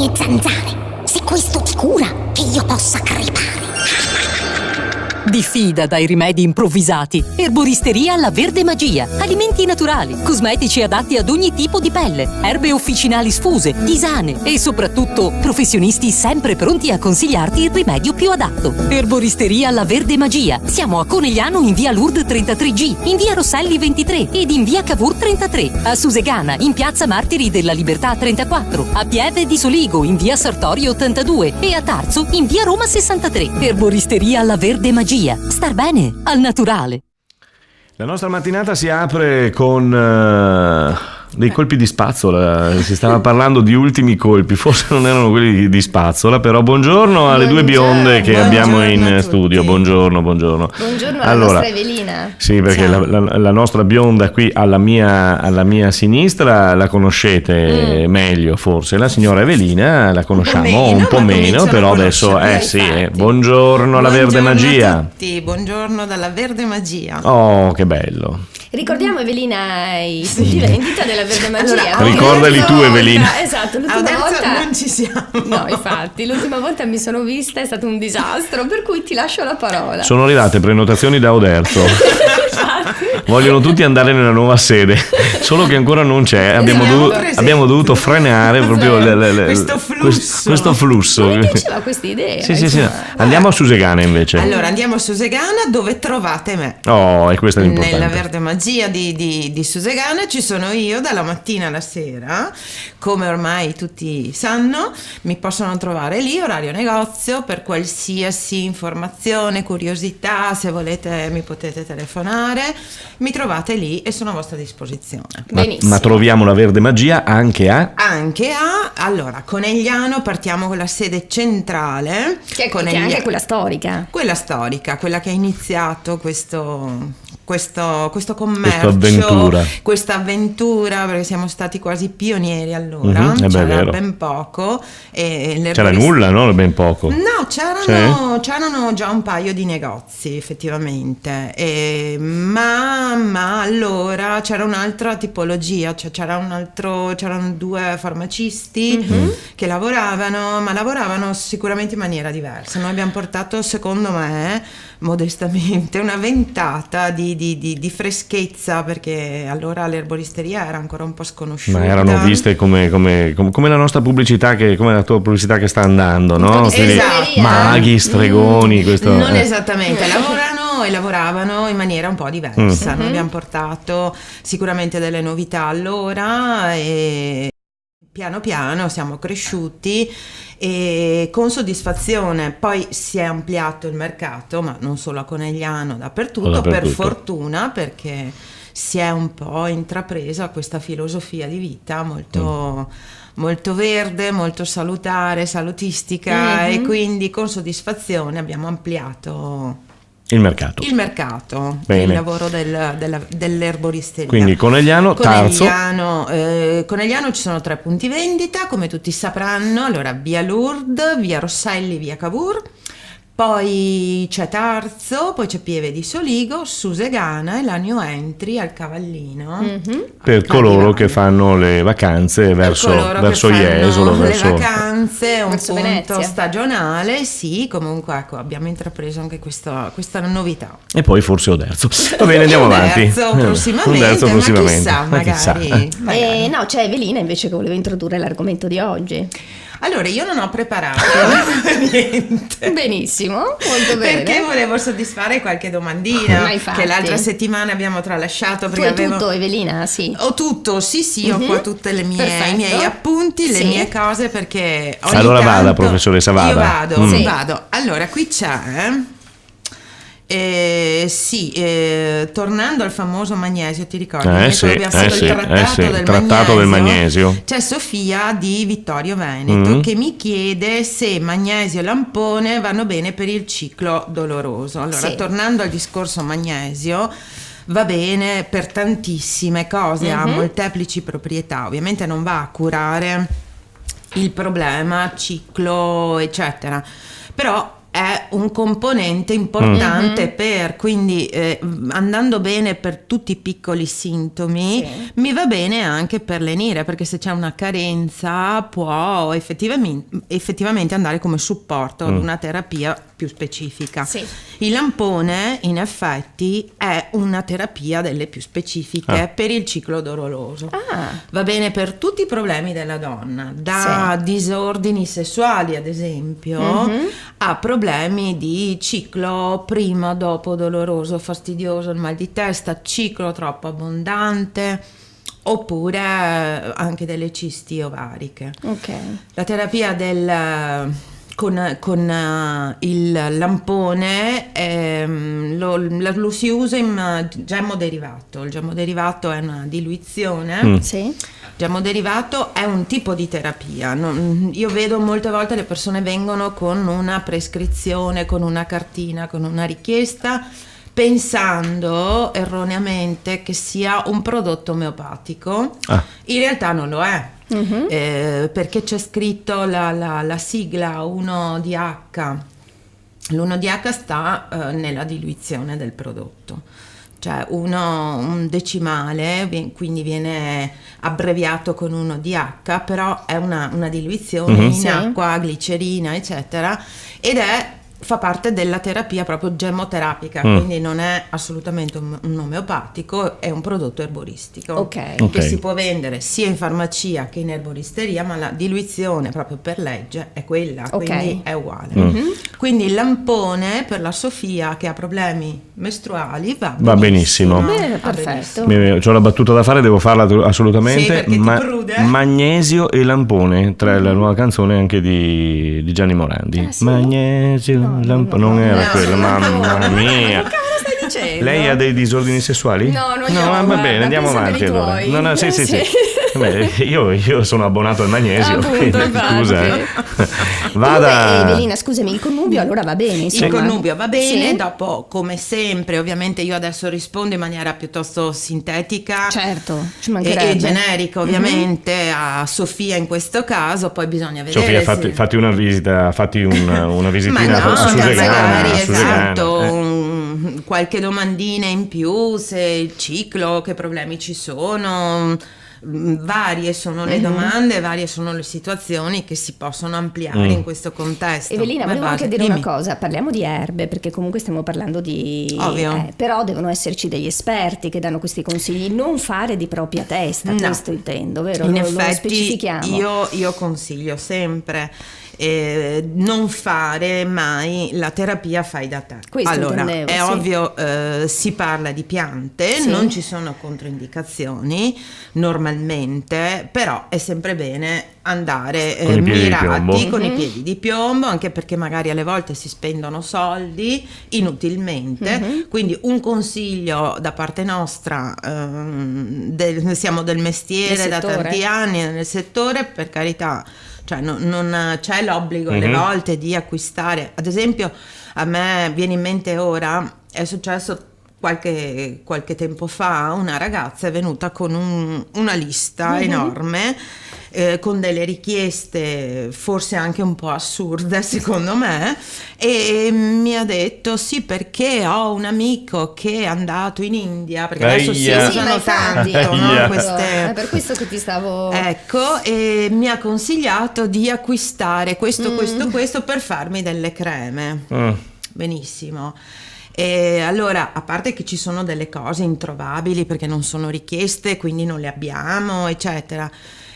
mie zanzare. Se questo ti cura, che io possa crepare. Diffida dai rimedi improvvisati. Erboristeria La Verde Magia. Alimenti naturali, cosmetici adatti ad ogni tipo di pelle, erbe officinali sfuse, tisane e soprattutto professionisti sempre pronti a consigliarti il rimedio più adatto. Erboristeria La Verde Magia. Siamo a Conegliano in via Lourdes 33G, in via Rosselli 23 ed in via Cavour 33. A Susegana in piazza Martiri della Libertà 34. A Pieve di Soligo in via Sartorio 82 e a Tarzo in via Roma 63. Erboristeria La Verde Magia. Star bene al naturale. La nostra mattinata si apre con dei colpi di spazzola. Si stava parlando di ultimi colpi, forse non erano quelli di spazzola, però buongiorno alle due bionde che abbiamo in studio. Buongiorno. Buongiorno alla nostra Evelina. Sì, perché la nostra bionda qui alla mia sinistra la conoscete meglio forse, la signora Evelina la conosciamo un po' meno, però adesso buongiorno alla Verde Magia. A tutti, buongiorno dalla Verde Magia. Oh, che bello. Ricordiamo, Evelina, i punti vendita della Verde Magia. Allora, ricordali tu, Evelina. Esatto, l'ultima volta non ci siamo. No, infatti, l'ultima volta mi sono vista, è stato un disastro, per cui ti lascio la parola. Sono arrivate prenotazioni da Oderzo. Vogliono tutti andare nella nuova sede, solo che ancora non c'è. Abbiamo dovuto frenare proprio questo flusso. Mi piaceva questa idea. Sì. Andiamo a Susegana invece. Allora andiamo a Susegana, dove trovate me. Oh, e questa è l'importante. Nella Verde Magia di Susegana ci sono io dalla mattina alla sera, come ormai tutti sanno. Mi possono trovare lì, orario negozio, per qualsiasi informazione, curiosità. Se volete mi potete telefonare, mi trovate lì e sono a vostra disposizione. Ma troviamo la Verde Magia anche a allora Conegliano, partiamo con la sede centrale, che è anche quella storica, quella che ha iniziato questo commercio, questa avventura, perché siamo stati quasi pionieri allora. C'era ben poco c'era nulla, no? Ben poco. No, c'erano già un paio di negozi effettivamente, ma allora c'era un'altra tipologia, cioè c'erano due farmacisti che lavoravano sicuramente in maniera diversa. Noi abbiamo portato, secondo me, modestamente, una ventata di freschezza, perché allora l'erboristeria era ancora un po' sconosciuta. Ma erano viste come la nostra pubblicità, come la tua pubblicità che sta andando, no? Esatto. Maghi, stregoni, questo. Non esattamente, lavoravano in maniera un po' diversa. Noi abbiamo portato sicuramente delle novità allora e piano piano siamo cresciuti e con soddisfazione. Poi si è ampliato il mercato, ma non solo a Conegliano, dappertutto. Per fortuna, perché si è un po' intrapresa questa filosofia di vita molto verde, molto salutistica, e quindi con soddisfazione abbiamo ampliato il mercato, il lavoro dell'erboristeria. Quindi Conegliano, Tarzo. Conegliano ci sono 3 punti vendita, come tutti sapranno. Allora, via Lourdes, via Rosselli, via Cavour. Poi c'è Tarzo, poi c'è Pieve di Soligo, Susegana e la New Entry al Cavallino. Per coloro che fanno le vacanze verso Jesolo. Le vacanze, un punto Venezia stagionale, sì, comunque ecco, abbiamo intrapreso anche questa novità. E poi forse Oderzo. Va bene, andiamo avanti. Prossimamente. Ma chissà, magari. No, c'è Evelina invece che voleva introdurre l'argomento di oggi. Allora, io non ho preparato niente. Benissimo, molto bene. Perché volevo soddisfare qualche domandina che l'altra settimana abbiamo tralasciato. Tu hai tutto, Evelina? Sì. Ho tutto, sì, ho qua tutte i miei appunti, le mie cose, perché ogni allora tanto vada, professoressa, vada. Io vado. Allora, qui c'è... tornando al famoso magnesio, ti ricordi? Il trattato del magnesio. C'è Sofia di Vittorio Veneto che mi chiede se magnesio e lampone vanno bene per il ciclo doloroso. Allora, tornando al discorso magnesio, va bene per tantissime cose, ha molteplici proprietà. Ovviamente non va a curare il problema ciclo eccetera, però è un componente importante quindi andando bene per tutti i piccoli sintomi, mi va bene anche per lenire, perché se c'è una carenza può effettivamente andare come supporto ad una terapia più specifica. Sì. Il lampone in effetti è una terapia delle più specifiche per il ciclo doloroso. Va bene per tutti i problemi della donna, da disordini sessuali ad esempio a problemi di ciclo prima dopo doloroso, fastidioso, il mal di testa, ciclo troppo abbondante, oppure anche delle cisti ovariche. La terapia con il lampone lo si usa in gemoderivato. Il gemoderivato è una diluizione. Sì. Gemoderivato è un tipo di terapia. Io vedo molte volte le persone vengono con una prescrizione, con una cartina, con una richiesta, pensando erroneamente che sia un prodotto omeopatico. In realtà non lo è. Perché c'è scritto la sigla 1DH. L'1DH sta nella diluizione del prodotto, cioè un decimale, quindi viene abbreviato con 1DH, però è una diluizione in acqua, glicerina, eccetera, ed fa parte della terapia proprio gemoterapica, quindi non è assolutamente un omeopatico, è un prodotto erboristico che si può vendere sia in farmacia che in erboristeria, ma la diluizione proprio per legge è quella, quindi è uguale. Quindi il lampone per la Sofia che ha problemi mestruali va benissimo. Perfetto. C'ho la battuta da fare, devo farla assolutamente. Sì, perché ti prude. Magnesio e lampone, tra la nuova canzone anche di Gianni Morandi. Magnesio, lampone, non era quella, mamma mia. Che cavolo stai dicendo? Lei ha dei disordini sessuali? No, non io, va guarda, bene, andiamo pensa avanti per i allora. tuoi. No, sì. Beh, io sono abbonato al magnesio, Appunto, quindi, infatti. scusa. Comunque, Evelina, scusami, il connubio allora va bene, insomma. Il connubio va bene, Sì. dopo come sempre ovviamente io adesso rispondo in maniera piuttosto sintetica, Certo, ci mancherebbe. e generica ovviamente a Sofia in questo caso, poi bisogna vedere Sofia, fatti una visita, una visitina ma no, su magari Susegana. esatto, qualche domandina in più, se il ciclo, che problemi ci sono. Varie sono le domande, varie sono le situazioni che si possono ampliare in questo contesto. Evelina, Ma volevo base, anche dire dimmi. una cosa, parliamo di erbe perché comunque stiamo parlando di... Ovvio. però devono esserci degli esperti che danno questi consigli, non fare di propria testa, No. questo intendo, vero? In Lo effetti specifichiamo. io consiglio sempre non fare mai la terapia fai da te. Questo Allora, intendevo, è sì. ovvio, si parla di piante, Sì. non ci sono controindicazioni normalmente, però è sempre bene andare Con i piedi di piombo. mirati con i piedi di piombo, anche perché magari alle volte si spendono soldi inutilmente, quindi un consiglio da parte nostra, siamo del mestiere Del da settore. tanti anni nel settore, per carità, cioè non c'è l'obbligo alle volte di acquistare. Ad esempio a me viene in mente ora, è successo qualche tempo fa, una ragazza è venuta con una lista enorme con delle richieste forse anche un po' assurde secondo me, e mi ha detto sì, perché ho un amico che è andato in India, perché adesso si Aia. Sì, ma usano infatti, tanto, no? Aia. Queste È per questo che ti stavo... Ecco, e mi ha consigliato di acquistare questo per farmi delle creme. Benissimo. E allora, a parte che ci sono delle cose introvabili perché non sono richieste, quindi non le abbiamo, eccetera.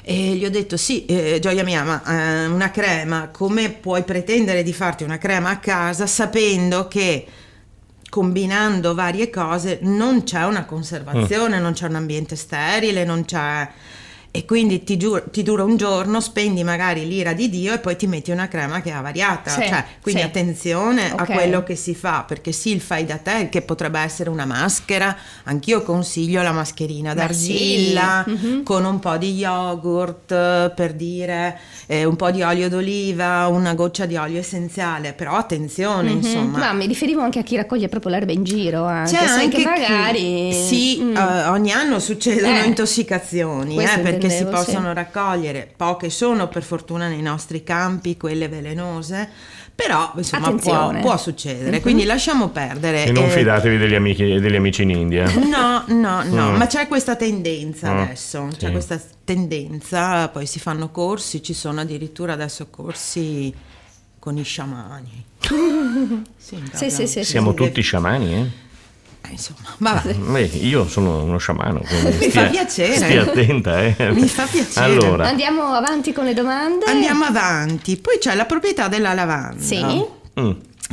E gli ho detto sì, gioia mia, ma una crema, come puoi pretendere di farti una crema a casa sapendo che combinando varie cose non c'è una conservazione, non c'è un ambiente sterile, non c'è... E quindi ti dura un giorno, spendi magari l'ira di Dio e poi ti metti una crema che è avariata. Sì, Cioè, quindi sì. attenzione a Ok. quello che si fa, perché sì, il fai da te, che potrebbe essere una maschera, anch'io consiglio la mascherina d'argilla con un po' di yogurt, per dire, un po' di olio d'oliva, una goccia di olio essenziale, però attenzione, insomma. Ma mi riferivo anche a chi raccoglie proprio l'erba in giro, anche, C'è sai, anche che magari... sì, ogni anno succedono intossicazioni, questo perché che si intendevo, sì. possono raccogliere. Poche sono per fortuna nei nostri campi, quelle velenose, però insomma Attenzione. può succedere, quindi lasciamo perdere. E non fidatevi degli amici in India. No, ma c'è questa tendenza adesso, sì. c'è questa tendenza, poi si fanno corsi, ci sono addirittura adesso corsi con i sciamani. Sì. Siamo tutti sciamani, eh? Insomma, vabbè. Beh, io sono uno sciamano, quindi Mi fa piacere. Stia attenta, Mi fa piacere. Allora, Andiamo avanti con le domande. Andiamo avanti, poi c'è la proprietà della lavanda. Sì,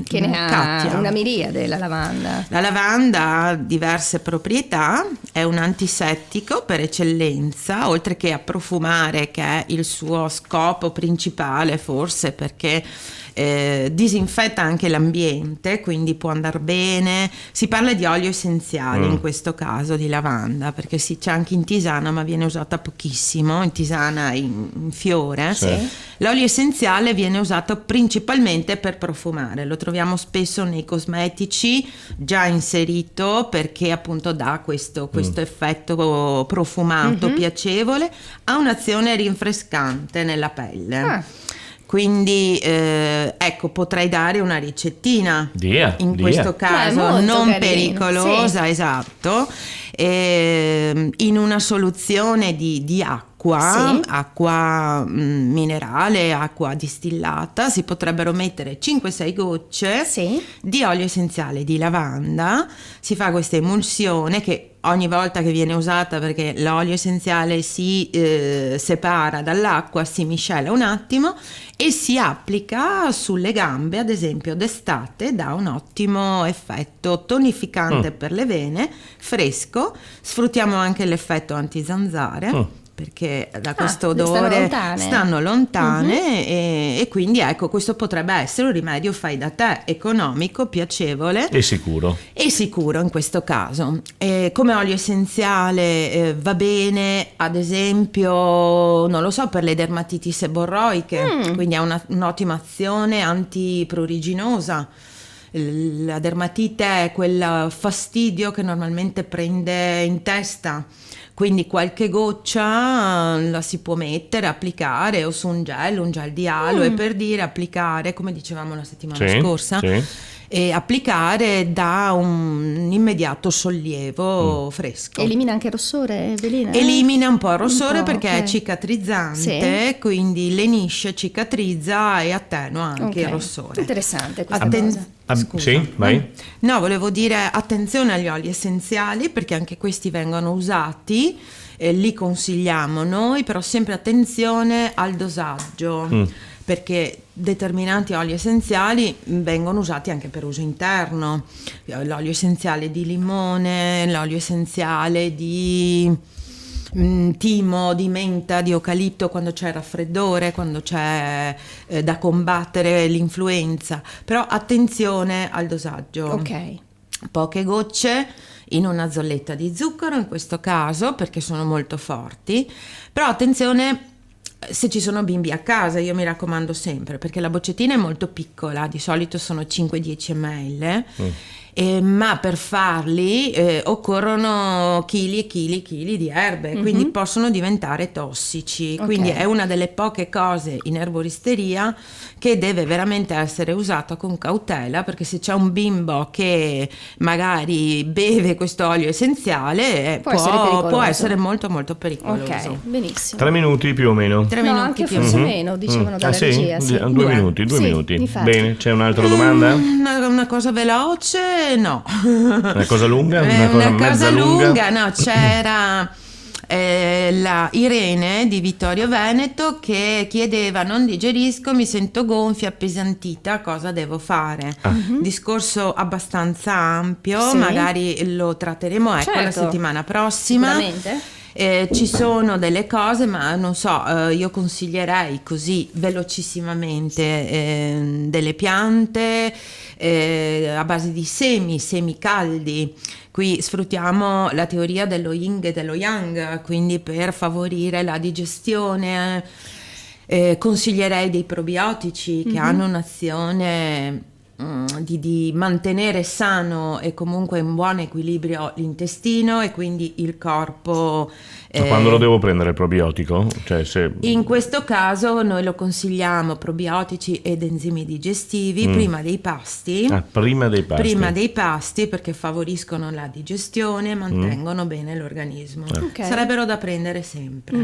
che ne ha Katia. una miriade la lavanda. La lavanda ha diverse proprietà, è un antisettico per eccellenza, oltre che a profumare, che è il suo scopo principale forse, perché disinfetta anche l'ambiente, quindi può andare bene. Si parla di olio essenziale in questo caso di lavanda, perché c'è anche in tisana, ma viene usata pochissimo, in tisana in fiore. Sì. L'olio essenziale viene usato principalmente per profumare, lo troviamo spesso nei cosmetici già inserito, perché appunto dà questo effetto profumato, piacevole, ha un'azione rinfrescante nella pelle. Quindi ecco, potrei dare una ricettina in questo caso, molto non carino, pericolosa, sì. esatto, in una soluzione di acqua, Sì. acqua minerale, acqua distillata, si potrebbero mettere 5-6 gocce Sì. di olio essenziale di lavanda, si fa questa emulsione che ogni volta che viene usata, perché l'olio essenziale si separa dall'acqua, si miscela un attimo e si applica sulle gambe, ad esempio d'estate, dà un ottimo effetto tonificante per le vene, fresco. Sfruttiamo anche l'effetto antizanzare, perché da questo odore stanno lontane e quindi ecco, questo potrebbe essere un rimedio fai da te, economico, piacevole e sicuro in questo caso. Come olio essenziale va bene ad esempio, non lo so, per le dermatiti seborroiche, quindi ha un'ottima azione antipruriginosa. La dermatite è quel fastidio che normalmente prende in testa, quindi qualche goccia la si può mettere, applicare o su un gel di aloe, per dire, applicare, come dicevamo la settimana scorsa, e applicare dà un immediato sollievo fresco. Elimina anche il rossore, Evelina? Elimina un po' il rossore perché ok. è cicatrizzante, quindi lenisce, cicatrizza e attenua anche il rossore. Interessante questa cosa. Scusa. Sì, vai. No, volevo dire attenzione agli oli essenziali, perché anche questi vengono usati, li consigliamo noi, però sempre attenzione al dosaggio, perché determinati oli essenziali vengono usati anche per uso interno, l'olio essenziale di limone, l'olio essenziale di timo, di menta, di eucalipto quando c'è raffreddore, quando c'è da combattere l'influenza, però attenzione al dosaggio. Ok. Poche gocce in una zolletta di zucchero in questo caso, perché sono molto forti, però attenzione se ci sono bimbi a casa, io mi raccomando sempre, perché la boccettina è molto piccola, di solito sono 5-10 ml, ma per farli occorrono chili e chili di erbe, quindi possono diventare tossici, quindi è una delle poche cose in erboristeria che deve veramente essere usata con cautela, perché se c'è un bimbo che magari beve questo olio essenziale può essere molto molto pericoloso. Ok, benissimo. 3 minuti più o meno. 3 No, minuti anche più. forse meno, dicevano dalla regia. Sì. 2 minuti, 2 Sì, minuti. infatti. Bene, c'è un'altra domanda? Una cosa veloce, no. Una cosa lunga? Una Una cosa cosa mezza lunga, no, c'era la Irene di Vittorio Veneto che chiedeva: non digerisco, mi sento gonfia, appesantita, cosa devo fare? Discorso abbastanza ampio, Sì. magari lo tratteremo la Certo. settimana prossima. Sicuramente. Ci sono delle cose, ma non so, io consiglierei così velocissimamente delle piante a base di semi caldi. Qui sfruttiamo la teoria dello yin e dello yang, quindi per favorire la digestione consiglierei dei probiotici che hanno un'azione di mantenere sano e comunque in buon equilibrio l'intestino e quindi il corpo. Quando lo devo prendere il probiotico? Cioè, In questo caso noi lo consigliamo probiotici ed enzimi digestivi prima dei pasti. Prima dei pasti. Prima dei pasti, perché favoriscono la digestione e mantengono bene l'organismo. Ok. Sarebbero da prendere sempre.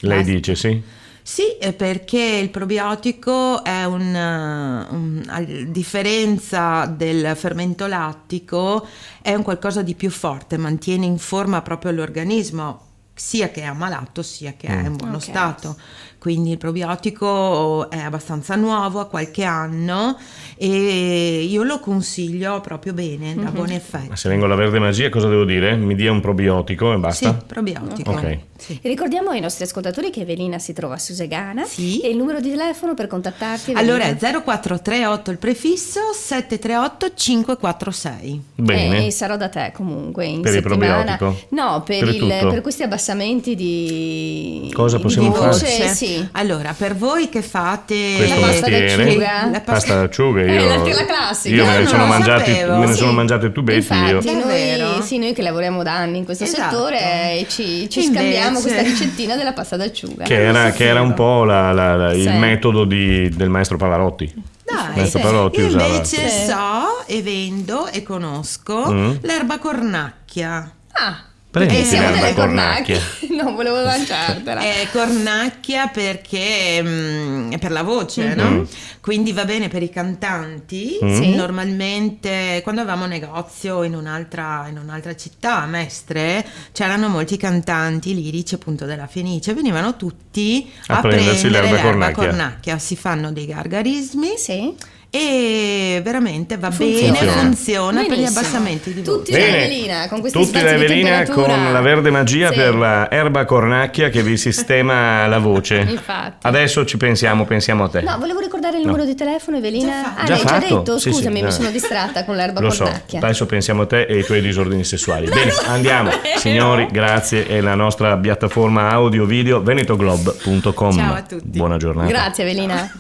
Lei dice sì? Sì, perché il probiotico è a differenza del fermento lattico, è un qualcosa di più forte, mantiene in forma proprio l'organismo, sia che è ammalato sia che è in buono stato. Quindi il probiotico è abbastanza nuovo, ha qualche anno, e io lo consiglio proprio bene, dà buoni effetti. Ma se vengo alla Verde Magia cosa devo dire? Mi dia un probiotico e basta? Sì, probiotico. Ok. Sì. E ricordiamo ai nostri ascoltatori che Evelina si trova a Susegana. Sì. E il numero di telefono per contattarti, Evelina? Allora è 0438 il prefisso, 738 546. Bene. E sarò da te comunque in Per il settimana. probiotico? No, Per tutto? per questi abbassamenti di Cosa possiamo di fare? voce, sì. Allora, per voi che fate Questo La pasta mestiere, d'acciuga? La pasta d'acciuga, io, la classica. io me ne Non sono lo mangiati, sapevo. me ne sono Sì. mangiati tubetti io. Infatti, È vero? noi che lavoriamo da anni in questo Esatto. settore ci Invece- scambiamo questa ricettina della pasta d'acciuga. Che era un po' il Sì. metodo del maestro Pavarotti. Dai, Maestro Pavarotti io usava. invece Sì. so e vendo e conosco l'erba cornacchia. Ah, Prendi siamo l'erba delle cornacchia. No, volevo lanciartela. È cornacchia perché è per la voce, no? Quindi va bene per i cantanti. Sì. Normalmente quando avevamo negozio in un'altra città, a Mestre, c'erano molti cantanti lirici appunto della Fenice, venivano tutti A a prendersi prendere l'erba l'erba cornacchia. cornacchia. Si fanno dei gargarismi Sì. e veramente va Funziona. bene, funziona per gli Benissimo. abbassamenti di Tutti voce. da Bene. Evelina, con questi Tutti da spazi di Evelina temperatura. con la Verde Magia Sì. per la erba cornacchia che vi sistema la voce. Infatti. Adesso ci pensiamo a te. No, volevo ricordare il numero di telefono, Evelina. Già L'hai fatto? già detto? Sì, Scusami, sì, mi sono distratta con l'erba Lo so, cornacchia. adesso pensiamo a te e ai tuoi disordini sessuali. Bene, andiamo. vero. Signori, grazie. È la nostra piattaforma audio video venetoglobe.com. Ciao a tutti. Buona giornata. Grazie, Evelina.